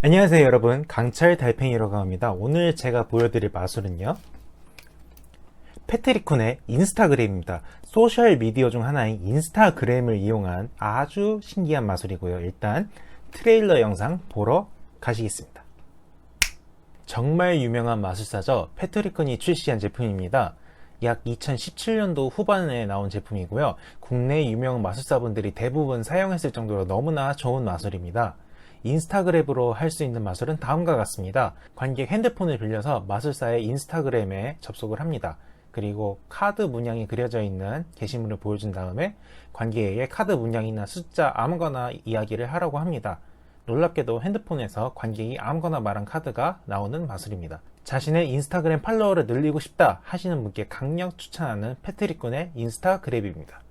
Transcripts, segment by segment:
안녕하세요 여러분, 강철 달팽이라고 합니다. 오늘 제가 보여드릴 마술은요, 패트리콘의 인스타그램입니다. 소셜미디어 중 하나인 인스타그램을 이용한 아주 신기한 마술이고요. 일단 트레일러 영상 보러 가시겠습니다. 정말 유명한 마술사죠. 패트리콘이 출시한 제품입니다. 약 2017년도 후반에 나온 제품이고요. 국내 유명 마술사분들이 대부분 사용했을 정도로 너무나 좋은 마술입니다. 인스타그램으로 할 수 있는 마술은 다음과 같습니다. 관객 핸드폰을 빌려서 마술사의 인스타그램에 접속을 합니다. 그리고 카드 문양이 그려져 있는 게시물을 보여준 다음에 관객에게 카드 문양이나 숫자 아무거나 이야기를 하라고 합니다. 놀랍게도 핸드폰에서 관객이 아무거나 말한 카드가 나오는 마술입니다. 자신의 인스타그램 팔로워를 늘리고 싶다 하시는 분께 강력 추천하는 패트리콘의 인스타그램입니다.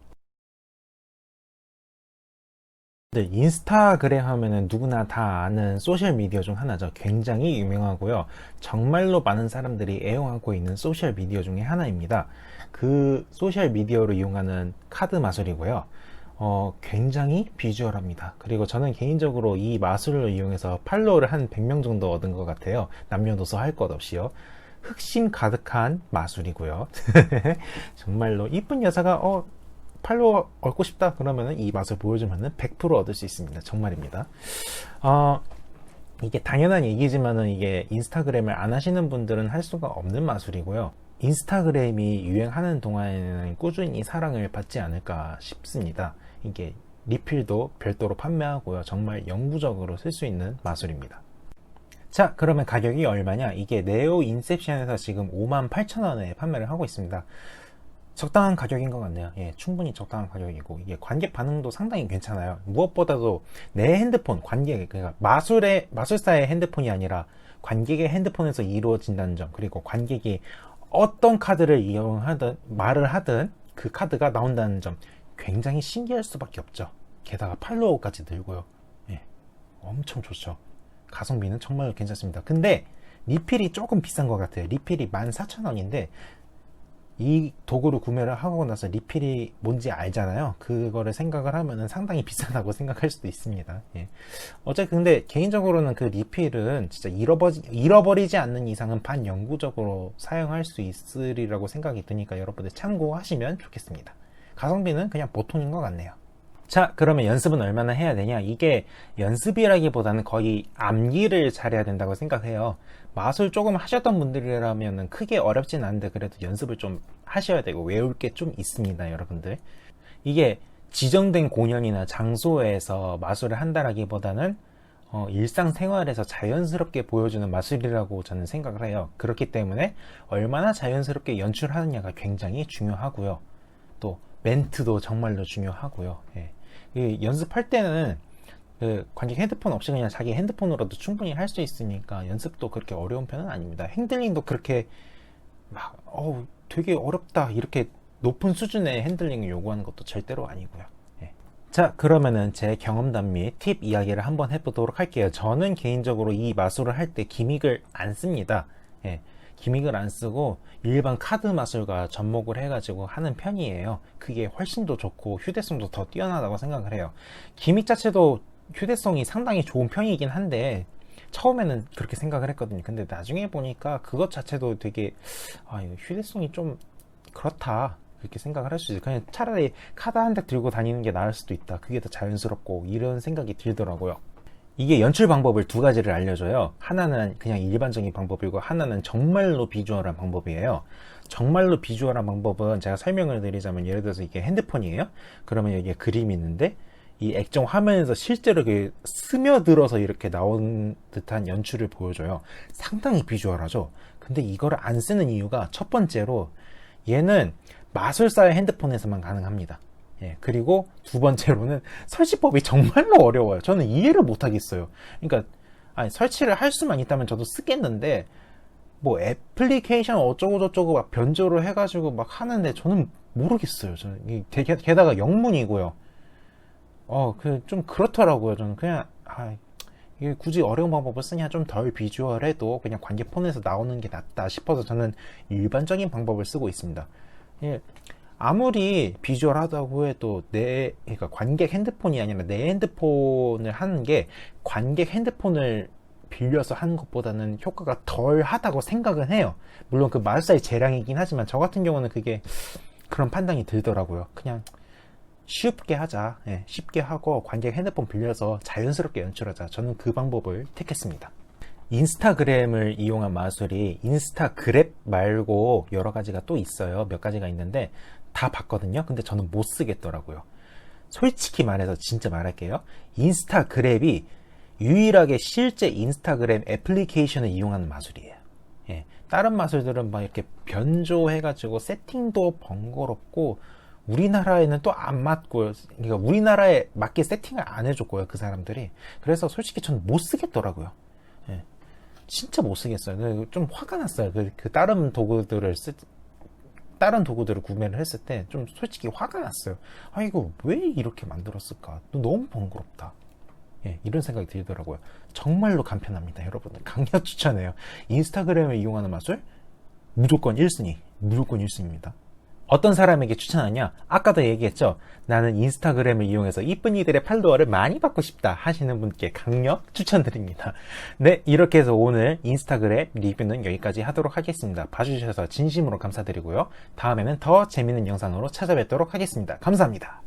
인스타그램 하면은 누구나 다 아는 소셜미디어 중 하나죠. 굉장히 유명하고요. 정말로 많은 사람들이 애용하고 있는 소셜미디어 중에 하나입니다. 그 소셜미디어로 이용하는 카드 마술이고요. 굉장히 비주얼합니다. 그리고 저는 개인적으로 이 마술을 이용해서 팔로워를 한 100명 정도 얻은 것 같아요. 남녀노소 할 것 없이요. 흑심 가득한 마술이고요. 정말로 이쁜 여자가 팔로워 얻고 싶다 그러면은 이 맛을 보여주면은 100% 얻을 수 있습니다. 정말입니다. 이게 당연한 얘기지만은 이게 인스타그램을 안 하시는 분들은 할 수가 없는 마술이고요. 인스타그램이 유행하는 동안에는 꾸준히 사랑을 받지 않을까 싶습니다. 이게 리필도 별도로 판매하고요. 정말 영구적으로 쓸 수 있는 마술입니다. 자, 그러면 가격이 얼마냐? 이게 네오 인셉션에서 지금 58,000원에 판매를 하고 있습니다. 적당한 가격인 것 같네요. 예, 충분히 적당한 가격이고, 이게 관객 반응도 상당히 괜찮아요. 무엇보다도 내 핸드폰, 그러니까 마술사의 핸드폰이 아니라 관객의 핸드폰에서 이루어진다는 점, 그리고 관객이 어떤 카드를 이용하든, 말을 하든 그 카드가 나온다는 점, 굉장히 신기할 수밖에 없죠. 게다가 팔로워까지 늘고요. 예, 엄청 좋죠. 가성비는 정말 괜찮습니다. 근데 리필이 조금 비싼 것 같아요. 리필이 14,000원인데, 이 도구를 구매를 하고 나서 리필이 뭔지 알잖아요. 그거를 생각을 하면은 상당히 비싸다고 생각할 수도 있습니다. 예. 근데 개인적으로는 그 리필은 진짜 잃어버리지 않는 이상은 반영구적으로 사용할 수 있으리라고 생각이 드니까 여러분들 참고하시면 좋겠습니다. 가성비는 그냥 보통인 것 같네요. 자, 그러면 연습은 얼마나 해야 되냐? 이게 연습이라기보다는 거의 암기를 잘해야 된다고 생각해요. 마술 조금 하셨던 분들이라면 크게 어렵진 않은데 그래도 연습을 좀 하셔야 되고 외울 게 좀 있습니다, 여러분들. 이게 지정된 공연이나 장소에서 마술을 한다라기보다는 일상생활에서 자연스럽게 보여주는 마술이라고 저는 생각을 해요. 그렇기 때문에 얼마나 자연스럽게 연출하느냐가 굉장히 중요하고요. 또 멘트도 정말로 중요하고요. 예. 연습할 때는 관객 핸드폰 없이 그냥 자기 핸드폰으로도 충분히 할 수 있으니까 연습도 그렇게 어려운 편은 아닙니다. 핸들링도 그렇게 막 되게 어렵다 이렇게 높은 수준의 핸들링을 요구하는 것도 절대로 아니고요. 예. 자, 그러면은 제 경험담 및 팁 이야기를 한번 해보도록 할게요. 저는 개인적으로 이 마술을 할 때 기믹을 안 씁니다. 예. 기믹을 안 쓰고 일반 카드 마술과 접목을 해가지고 하는 편이에요. 그게 훨씬 더 좋고 휴대성도 더 뛰어나다고 생각을 해요. 기믹 자체도 휴대성이 상당히 좋은 편이긴 한데 처음에는 그렇게 생각을 했거든요. 근데 나중에 보니까 그것 자체도 되게 휴대성이 좀 그렇다 그렇게 생각을 할 수 있어요. 그냥 차라리 카드 한 장 들고 다니는 게 나을 수도 있다. 그게 더 자연스럽고 이런 생각이 들더라고요. 이게 연출 방법을 두 가지를 알려줘요. 하나는 그냥 일반적인 방법이고 하나는 정말로 비주얼한 방법이에요. 정말로 비주얼한 방법은 제가 설명을 드리자면 예를 들어서 이게 핸드폰이에요. 그러면 여기에 그림이 있는데 이 액정 화면에서 실제로 스며들어서 이렇게 나온 듯한 연출을 보여줘요. 상당히 비주얼하죠. 근데 이거를 안 쓰는 이유가 첫 번째로 얘는 마술사의 핸드폰에서만 가능합니다. 예, 그리고 두 번째로는 설치법이 정말로 어려워요. 저는 이해를 못 하겠어요. 그러니까 설치를 할 수만 있다면 저도 쓰겠는데 뭐 애플리케이션 어쩌고저쩌고 막 변조를 해가지고 막 하는데 저는 모르겠어요. 저는 게다가 영문이고요. 좀 그렇더라고요. 저는 그냥 이게 굳이 어려운 방법을 쓰냐, 좀 덜 비주얼해도 그냥 관객 폰에서 나오는 게 낫다 싶어서 저는 일반적인 방법을 쓰고 있습니다. 예, 아무리 비주얼하다고 해도 그러니까 관객 핸드폰이 아니라 내 핸드폰을 하는 게 관객 핸드폰을 빌려서 하는 것보다는 효과가 덜 하다고 생각은 해요. 물론 그 마술사의 재량이긴 하지만 저 같은 경우는 그게 그런 판단이 들더라고요. 그냥 쉽게 하자. 예, 쉽게 하고 관객 핸드폰 빌려서 자연스럽게 연출하자. 저는 그 방법을 택했습니다. 인스타그램을 이용한 마술이 인스타그랩 말고 여러 가지가 또 있어요. 몇 가지가 있는데 다 봤거든요. 근데 저는 못 쓰겠더라고요. 솔직히 말해서 진짜 말할게요. 인스타그랩이 유일하게 실제 인스타그램 애플리케이션을 이용하는 마술이에요. 예, 다른 마술들은 막 이렇게 변조해가지고 세팅도 번거롭고 우리나라에는 또 안 맞고, 그러니까 우리나라에 맞게 세팅을 안 해줬고요, 그 사람들이. 그래서 솔직히 저는 못 쓰겠더라고요. 예, 진짜 못 쓰겠어요. 좀 화가 났어요. 다른 도구들을 구매를 했을 때 좀 솔직히 화가 났어요. 아, 이거 왜 이렇게 만들었을까? 너무 번거롭다. 예, 이런 생각이 들더라고요. 정말로 간편합니다, 여러분들. 강력 추천해요. 인스타그램을 이용하는 마술 무조건 1순위. 무조건 1순위입니다. 어떤 사람에게 추천하냐? 아까도 얘기했죠. 나는 인스타그램을 이용해서 이쁜 이들의 팔로워를 많이 받고 싶다 하시는 분께 강력 추천드립니다. 네, 이렇게 해서 오늘 인스타그램 리뷰는 여기까지 하도록 하겠습니다. 봐주셔서 진심으로 감사드리고요. 다음에는 더 재밌는 영상으로 찾아뵙도록 하겠습니다. 감사합니다.